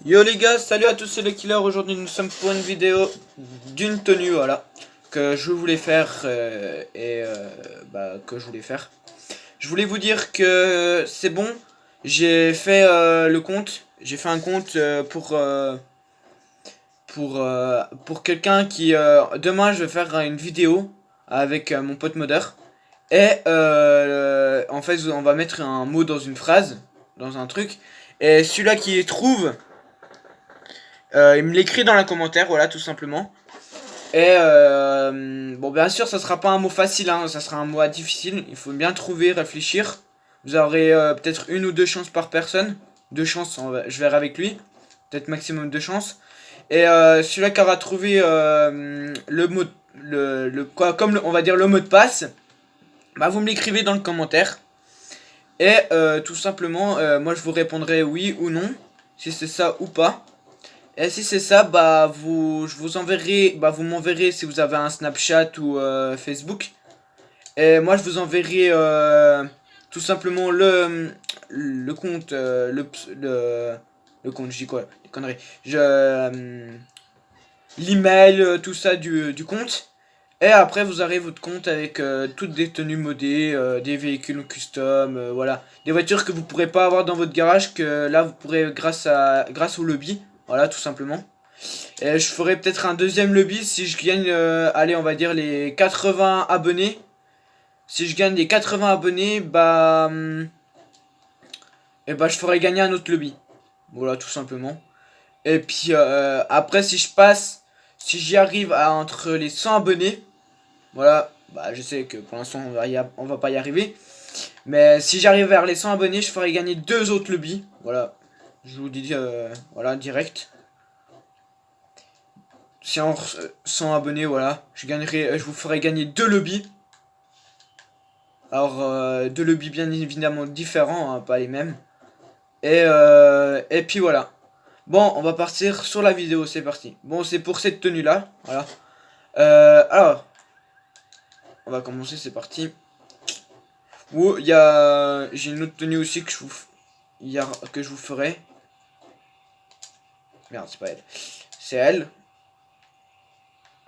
Yo les gars, salut à tous, c'est le Killer. Aujourd'hui nous sommes pour une vidéo d'une tenue, voilà, que je voulais faire que je voulais faire. Je voulais vous dire que c'est bon, j'ai fait le compte, j'ai fait un compte pour quelqu'un qui demain je vais faire une vidéo avec mon pote modeur et en fait on va mettre un mot dans une phrase, dans un truc, et celui-là qui trouve il me l'écrit dans la commentaire, voilà, tout simplement. Et bon, bien sûr, ça sera pas un mot facile, hein, ça sera un mot difficile. Il faut bien trouver, réfléchir. Vous aurez peut-être une ou deux chances par personne. Deux chances, je verrai avec lui. Peut-être maximum deux chances. Et celui-là qui aura trouvé le mot, quoi, comme on va dire le mot de passe, bah vous me l'écrivez dans le commentaire. Et tout simplement, moi je vous répondrai oui ou non, si c'est ça ou pas. Et si c'est ça, bah je vous enverrai, bah vous m'enverrez si vous avez un Snapchat ou Facebook. Et moi je vous enverrai tout simplement le compte, le compte, je dis quoi, des conneries. L'email, tout ça du compte. Et après vous aurez votre compte avec toutes des tenues modées, des véhicules custom, voilà. Des voitures que vous pourrez pas avoir dans votre garage, que là vous pourrez grâce au lobby, voilà, tout simplement. Et je ferai peut-être un deuxième lobby si je gagne, allez, on va dire les 80 abonnés. Si je gagne les 80 abonnés, et bah je ferai gagner un autre lobby. Voilà, tout simplement. Et puis après, si j'y arrive à entre les 100 abonnés, voilà, bah je sais que pour l'instant on va pas y arriver. Mais si j'arrive vers les 100 abonnés, je ferai gagner deux autres lobbies. Voilà, je vous dis, voilà, direct. Si en 100 abonnés, voilà, je vous ferai gagner deux lobbies. Alors, deux lobbies bien évidemment différents, hein, pas les mêmes. Et puis voilà. Bon, on va partir sur la vidéo, c'est parti. Bon, c'est pour cette tenue-là, voilà. Alors, on va commencer, c'est parti. Ou j'ai une autre tenue aussi que que je vous ferai. Merde, c'est pas elle. C'est elle.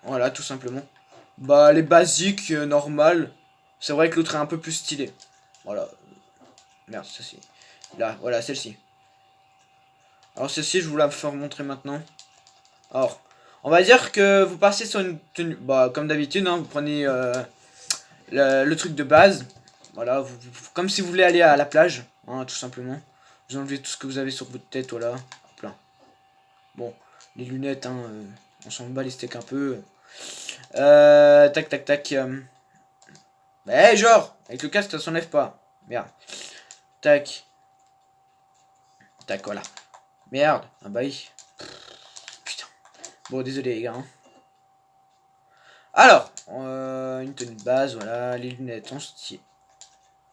Voilà, tout simplement. Bah, les basiques, normales. C'est vrai que l'autre est un peu plus stylé. Voilà. Merde, celle-ci. Là, voilà, celle-ci. Alors, celle-ci, je vous la faire montrer maintenant. Alors, on va dire que vous passez sur une tenue. Bah, comme d'habitude, hein, vous prenez le truc de base. Voilà, comme si vous voulez aller à la plage, hein, tout simplement. Vous enlevez tout ce que vous avez sur votre tête, voilà. Hop là. Bon, les lunettes, hein, on s'en bat les steaks un peu. Tac, tac, tac. Mais genre, avec le casque, ça s'enlève pas. Merde. Tac. Tac, voilà. Merde. Ah bah oui. Putain. Bon, désolé les gars. Hein. Alors, une tenue de base, voilà. Les lunettes,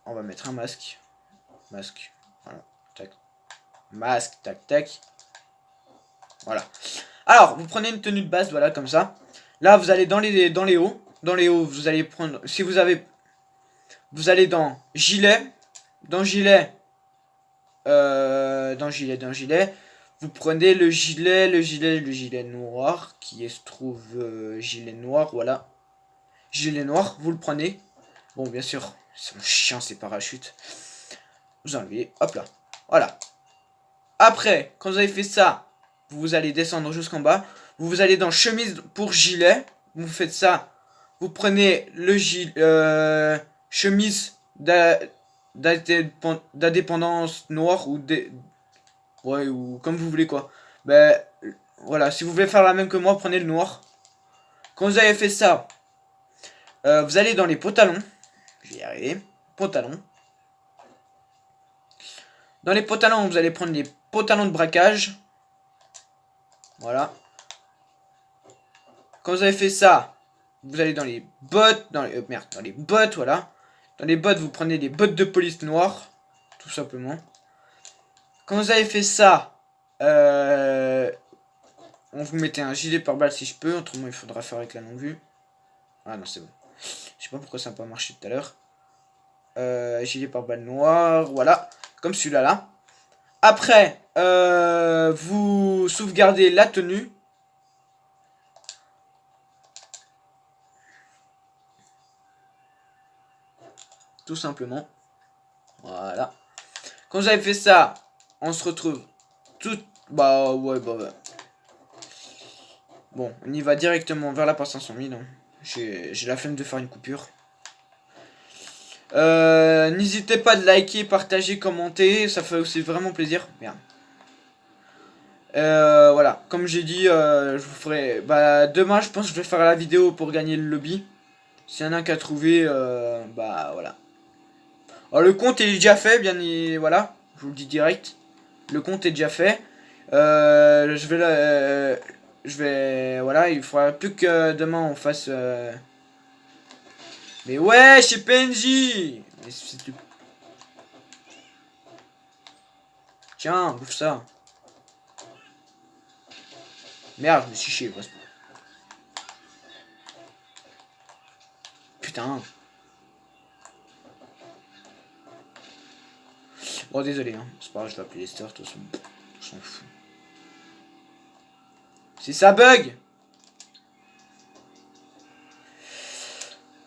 on va mettre un masque. Masque. Voilà. Tac. Masque, tac, tac. Voilà. Alors, vous prenez une tenue de base, voilà, comme ça. Là, vous allez dans les hauts. Dans les hauts, vous allez prendre... Si vous avez... Vous allez dans gilet. Dans gilet. Dans gilet. Vous prenez le gilet noir. Qui se trouve gilet noir, voilà. Gilet noir, vous le prenez. Bon, bien sûr, c'est mon chien, c'est parachute. Vous enlevez, hop là. Voilà. Après, quand vous avez fait ça, vous allez descendre jusqu'en bas. Vous allez dans chemise pour gilet. Vous faites ça. Vous prenez le gilet, chemise d'indépendance noire ou ouais, ou comme vous voulez quoi. Ben voilà, si vous voulez faire la même que moi, prenez le noir. Quand vous avez fait ça, vous allez dans les pantalons. Je vais y arriver. Pantalons. Dans les pantalons, vous allez prendre les pantalons de braquage. Voilà. Quand vous avez fait ça, vous allez dans les bottes, dans les bottes, voilà. Dans les bottes, vous prenez des bottes de police noires, tout simplement. Quand vous avez fait ça, on vous mettez un gilet pare-balles si je peux, autrement il faudra faire avec la longue vue. Ah non, c'est bon. Je sais pas pourquoi ça n'a pas marché tout à l'heure. Gilet pare-balles noir, voilà. Comme celui-là là. Après, vous sauvegardez la tenue. Tout simplement. Voilà. Quand vous avez fait ça, on se retrouve tout... Bah ouais, bah ouais. Bon, on y va directement vers la page 500 000. Hein. J'ai la flemme de faire une coupure. N'hésitez pas de liker, partager, commenter. Ça fait aussi vraiment plaisir. Merde. Voilà, comme j'ai dit, je vous ferai... Bah, demain, je pense que je vais faire la vidéo pour gagner le lobby. S'il y en a qu'à trouver, bah, voilà. Alors, le compte est déjà fait, bien, voilà. Je vous le dis direct. Le compte est déjà fait. Voilà, il faudra plus que demain on fasse... Mais ouais, chez PNJ. Mais tiens, bouffe ça. Merde, je me suis chié, presque. Putain. Bon, désolé, hein. C'est pas grave, je vais appeler Lester, de toute façon. On s'en fout. Si ça bug.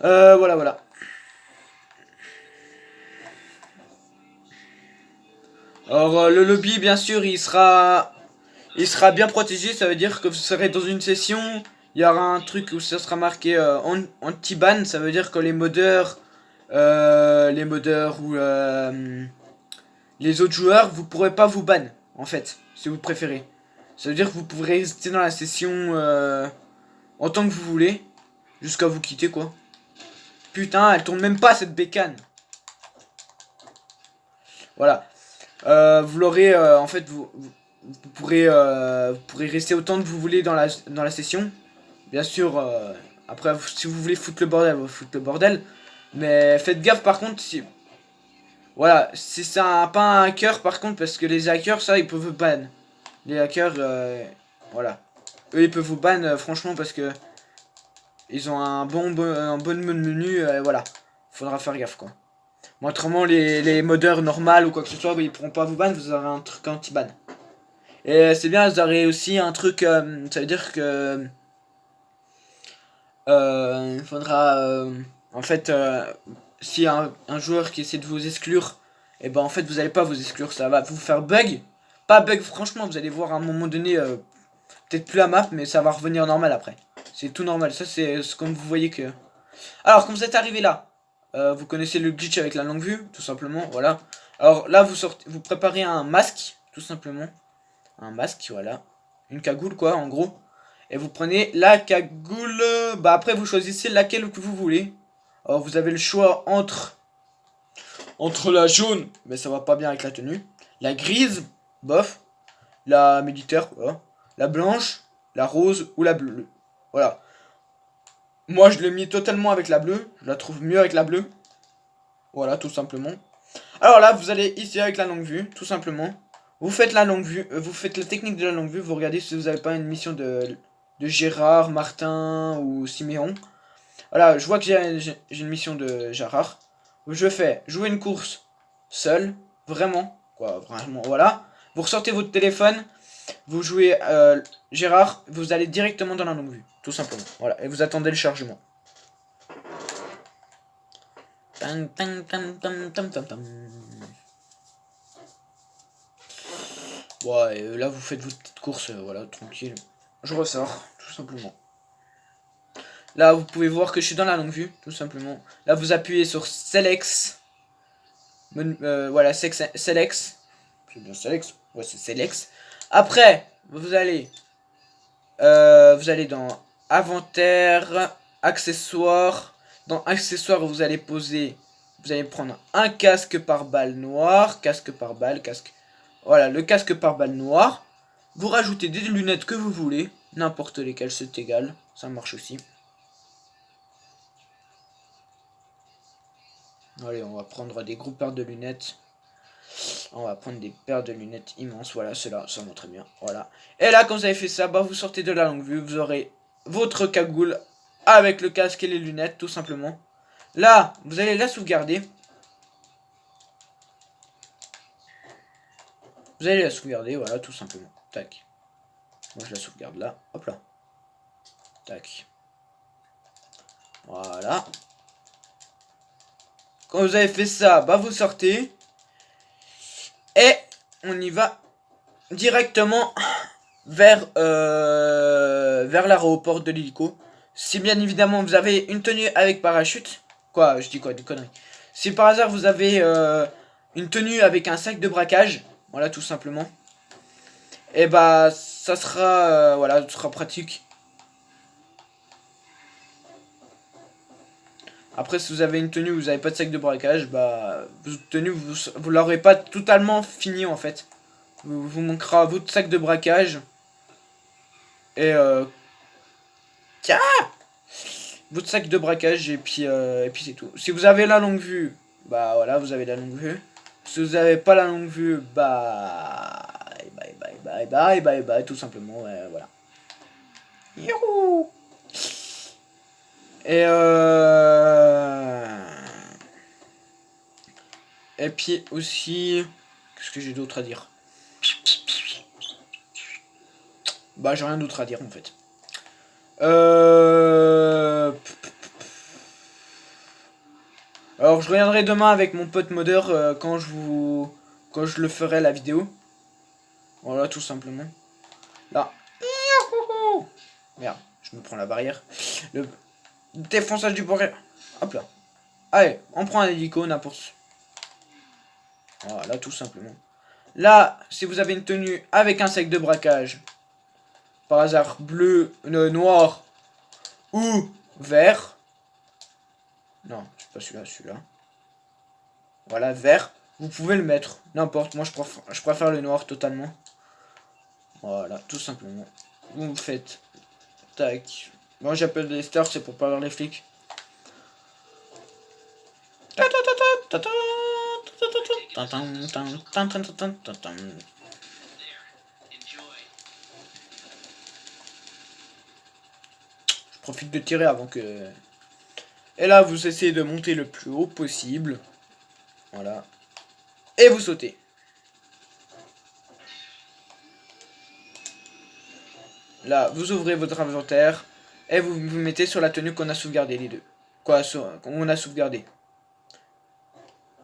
Voilà, voilà. Alors, le lobby, bien sûr, il sera bien protégé. Ça veut dire que vous serez dans une session. Il y aura un truc où ça sera marqué anti-ban. Ça veut dire que les modeurs ou les autres joueurs, vous pourrez pas vous ban, en fait, si vous préférez. Ça veut dire que vous pourrez rester dans la session en tant que vous voulez, jusqu'à vous quitter, quoi. Putain, elle tourne même pas, cette bécane. Voilà. Vous l'aurez, en fait, vous pourrez rester autant que vous voulez dans la session. Bien sûr, après, si vous voulez foutre le bordel, vous foutre le bordel. Mais faites gaffe, par contre, si... Voilà, si c'est pas un hacker, par contre, parce que les hackers, ça, ils peuvent vous ban. Les hackers, voilà. Eux, ils peuvent vous ban, franchement, parce que... Ils ont un bon menu, voilà. Faudra faire gaffe, quoi. Mais autrement, les modeurs normales ou quoi que ce soit, ils pourront pas vous ban, vous aurez un truc anti-ban. Et c'est bien, vous aurez aussi un truc, ça veut dire que... il faudra... en fait, si un joueur qui essaie de vous exclure, et ben en fait vous allez pas vous exclure, ça va vous faire bug. Pas bug, franchement, vous allez voir à un moment donné, peut-être plus la map, mais ça va revenir normal après. C'est tout normal, ça c'est comme vous voyez que... Alors, comme vous êtes arrivé là, vous connaissez le glitch avec la longue vue, tout simplement, voilà. Alors là, vous préparez un masque, tout simplement. Un masque, voilà. Une cagoule, quoi, en gros. Et vous prenez la cagoule, bah après vous choisissez laquelle que vous voulez. Alors vous avez le choix entre la jaune, mais ça va pas bien avec la tenue. La grise, bof. La militaire, quoi. La blanche, la rose ou la bleue. Voilà. Moi je l'ai mis totalement avec la bleue. Je la trouve mieux avec la bleue. Voilà, tout simplement. Alors là, vous allez ici avec la longue vue, tout simplement. Vous faites la longue vue, vous faites la technique de la longue vue. Vous regardez si vous n'avez pas une mission de Gérard, Martin ou Siméon. Voilà, je vois que j'ai une mission de Gérard. Je fais jouer une course seul, vraiment, quoi, vraiment, voilà. Vous ressortez votre téléphone, vous jouez Gérard, vous allez directement dans la longue vue, tout simplement. Voilà, et vous attendez le chargement. Tam, tam, tam, tam, tam, tam, tam. Ouais, et là vous faites votre petite course, voilà, tranquille. Je ressors, tout simplement. Là, vous pouvez voir que je suis dans la longue vue, tout simplement. Là, vous appuyez sur Select. Voilà, Select. C'est bien Select. Ouais, c'est Select. Après, vous allez dans Inventaire, Accessoires. Dans Accessoires, vous allez prendre un casque par balle noire. Casque par balle, casque. Voilà, le casque par balle noire. Vous rajoutez des lunettes que vous voulez. N'importe lesquelles, c'est égal. Ça marche aussi. Allez, on va prendre des gros paires de lunettes. On va prendre des paires de lunettes immenses. Voilà, ceux-là, ça va très bien. Voilà. Et là, quand vous avez fait ça, bah, vous sortez de la longue vue. Vous aurez votre cagoule avec le casque et les lunettes, tout simplement. Là, vous allez la sauvegarder. Vous allez la sauvegarder, voilà, tout simplement. Tac. Moi je la sauvegarde là. Hop là. Tac. Voilà. Quand vous avez fait ça, bah vous sortez. Et on y va directement vers l'aéroport de l'hélico. Si bien évidemment vous avez une tenue avec parachute. Quoi, je dis quoi, des conneries. Si par hasard vous avez une tenue avec un sac de braquage. Voilà, tout simplement. Et bah ça sera voilà, ça sera pratique. Après, si vous avez une tenue, vous n'avez pas de sac de braquage, bah votre tenue vous l'aurez pas totalement fini en fait. Vous manquera votre sac de braquage et tiens, votre sac de braquage et puis c'est tout. Si vous avez la longue vue, bah voilà, vous avez la longue vue. Si vous n'avez pas la longue vue, bah bye, tout simplement, voilà. Youhou. Et puis aussi, qu'est-ce que j'ai d'autre à dire? Bah j'ai rien d'autre à dire en fait. Alors je reviendrai demain avec mon pote modeur quand je le ferai la vidéo. Voilà, tout simplement. Là. Merde, je me prends la barrière. Le défonçage du poré. Hop là. Allez, on prend un hélico, n'importe. Voilà, tout simplement. Là, si vous avez une tenue avec un sac de braquage, par hasard bleu, noir ou vert. Non, c'est pas celui-là, celui-là. Voilà, vert. Vous pouvez le mettre, n'importe. Moi, je préfère le noir totalement. Voilà, tout simplement. Vous faites. Tac. Moi, j'appelle les stars, c'est pour pas avoir les flics. Je profite de tirer avant que... Et là, vous essayez de monter le plus haut possible. Voilà. Et vous sautez. Là, vous ouvrez votre inventaire. Et vous vous mettez sur la tenue qu'on a sauvegardé, les deux. Quoi, qu'on a sauvegardé.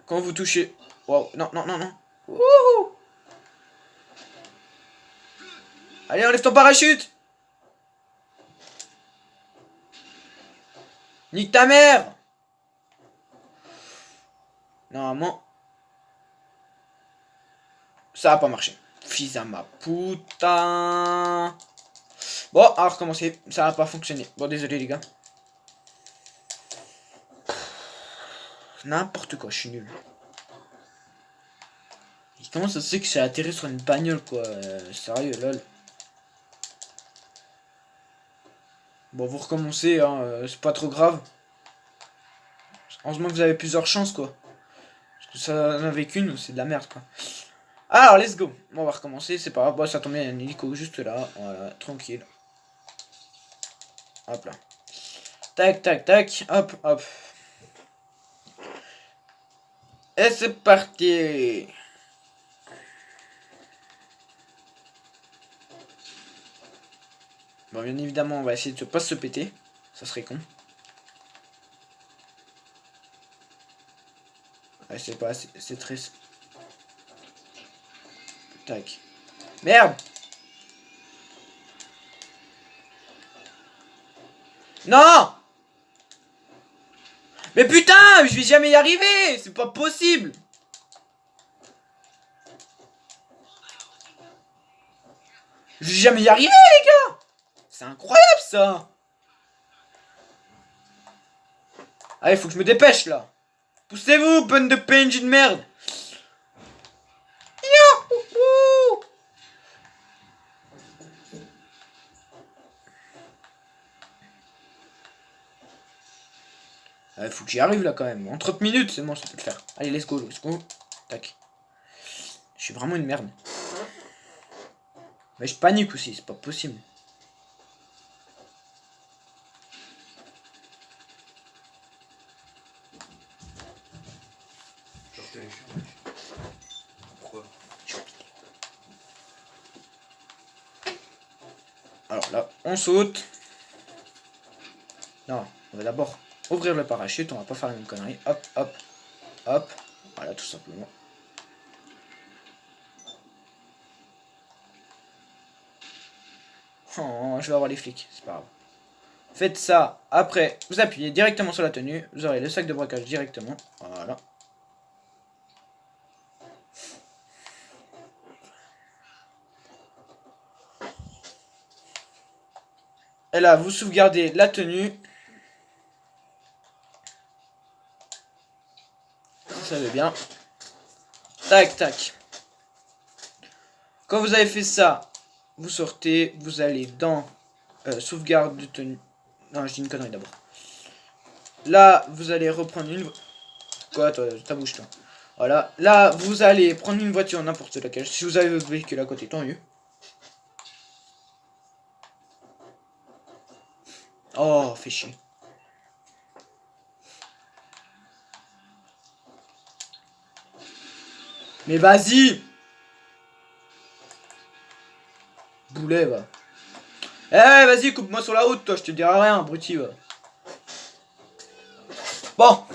Quand vous touchez... Wow, non, non, non, non. Wouhou. Allez, enlève ton parachute. Nique ta mère. Normalement... Ça a pas marché. Fils à ma putain. Bon, à recommencer. Ça a pas fonctionné. Bon, désolé les gars. N'importe quoi, je suis nul. Et comment ça se fait que j'ai atterri sur une bagnole, quoi? Sérieux, lol. Bon, vous recommencez, hein, c'est pas trop grave. Heureusement que vous avez plusieurs chances, quoi. Parce que ça n'en avait qu'une, c'est de la merde, quoi. Alors, let's go. Bon, on va recommencer, c'est pas grave. Bon, ça tombe bien, il y a un hélico juste là. Voilà, tranquille. Hop là. Tac, tac, tac. Hop, hop. Et c'est parti. Bon, bien évidemment, on va essayer de pas se péter. Ça serait con. Ouais, c'est pas, c'est triste. Tac. Merde. Non. Mais putain, je vais jamais y arriver. C'est pas possible. Je vais jamais y arriver, les gars. C'est incroyable, ça. Allez, faut que je me dépêche, là. Poussez-vous, bonne de PNJ de merde. Faut que j'y arrive là quand même. En 30 minutes, c'est bon, ça peut le faire. Allez, let's go, let's go. Tac. Je suis vraiment une merde. Mais je panique aussi, c'est pas possible. Pourquoi? Alors là, on saute. Non, on va d'abord ouvrir le parachute, on va pas faire la même connerie. Hop, hop, hop. Voilà, tout simplement. Oh, je vais avoir les flics, c'est pas grave. Faites ça, après, vous appuyez directement sur la tenue, vous aurez le sac de braquage directement. Voilà. Et là, vous sauvegardez la tenue. Si ça veut bien. Tac, tac. Quand vous avez fait ça, vous sortez, vous allez dans sauvegarde de tenue. Non, je dis une connerie d'abord. Là, vous allez reprendre une... Quoi, toi, ta bouche, toi. Voilà. Là, vous allez prendre une voiture, n'importe laquelle. Si vous avez votre véhicule à côté, tant mieux. Oh, fait chier. Mais vas-y! Boulet, va. Eh, vas-y, coupe-moi sur la route, toi, je te dirai rien, abruti, va. Bon,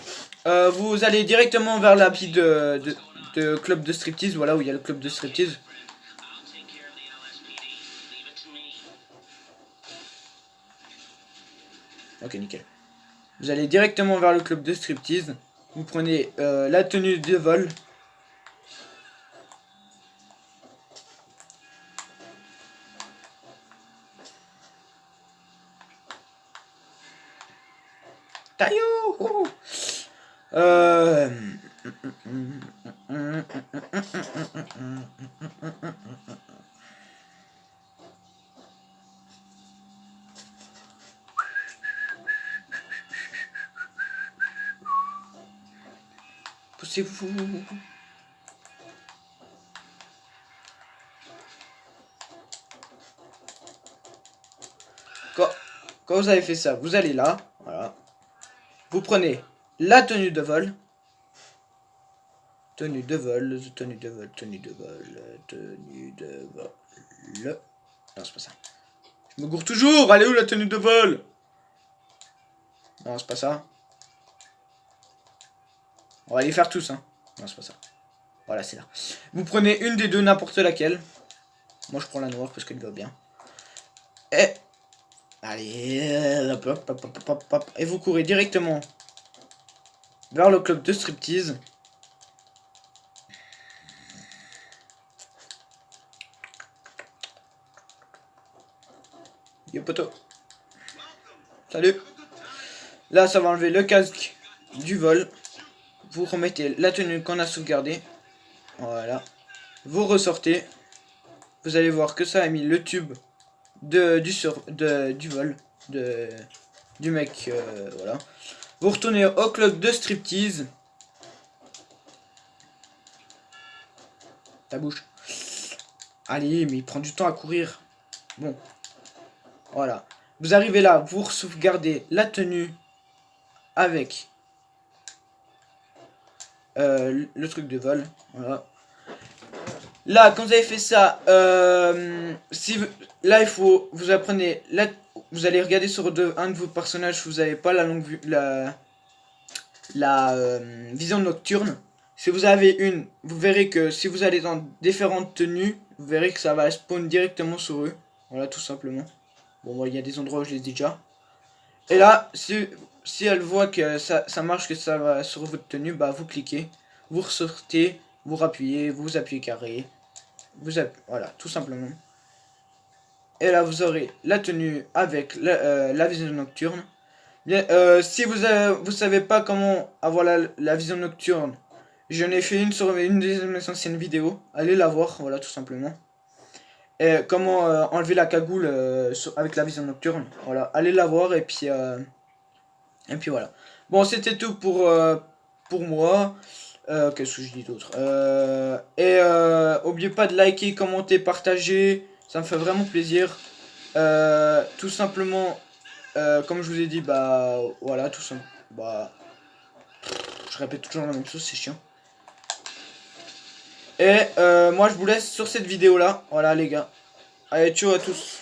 vous allez directement vers l'appli de club de striptease, voilà où il y a le club de striptease. Ok, nickel. Vous allez directement vers le club de striptease. Vous prenez la tenue de vol. Taillou. Poussez-vous. Quand vous avez fait ça, vous allez là, voilà. Vous prenez la tenue de vol. Tenue de vol, tenue de vol, tenue de vol, tenue de vol. Non, c'est pas ça. Je me gourre toujours. Elle est où la tenue de vol? Non, c'est pas ça. On va les faire tous, hein. Non, c'est pas ça. Voilà, c'est là. Vous prenez une des deux, n'importe laquelle. Moi, je prends la noire parce qu'elle va bien. Et... Allez, hop, hop, hop, hop, hop, hop. Et vous courez directement vers le club de striptease. Yo, poteau. Salut. Là, ça va enlever le casque du vol. Vous remettez la tenue qu'on a sauvegardée. Voilà. Vous ressortez. Vous allez voir que ça a mis le tube du vol. Du mec. Voilà. Vous retournez au club de striptease. Ta bouche. Allez, mais il prend du temps à courir. Bon. Voilà. Vous arrivez là, vous sauvegardez la tenue avec le truc de vol. Voilà. Là, quand vous avez fait ça, là, il faut, vous apprenez, là, vous allez regarder sur un de vos personnages, vous n'avez pas la longue vue, vision nocturne. Si vous avez une, vous verrez que si vous allez dans différentes tenues, vous verrez que ça va spawn directement sur eux. Voilà, tout simplement. Bon, moi, il y a des endroits où je les ai déjà. Et là, si elle voit que ça marche, que ça va sur votre tenue, bah vous cliquez, vous ressortez, vous appuyez carré, voilà, tout simplement. Et là, vous aurez la tenue avec la vision nocturne. Bien, si vous savez pas comment avoir la vision nocturne, j'en ai fait une sur une des mes anciennes vidéos. Allez la voir, voilà, tout simplement. Et comment enlever la cagoule avec la vision nocturne. Voilà, allez la voir et puis voilà. Bon, c'était tout pour moi. Qu'est-ce que je dis d'autre? Oubliez pas de liker, commenter, partager. Ça me fait vraiment plaisir. Tout simplement, comme je vous ai dit, bah voilà, tout simplement. Bah, je répète toujours la même chose, c'est chiant. Et moi, je vous laisse sur cette vidéo là. Voilà, les gars. Allez, ciao à tous.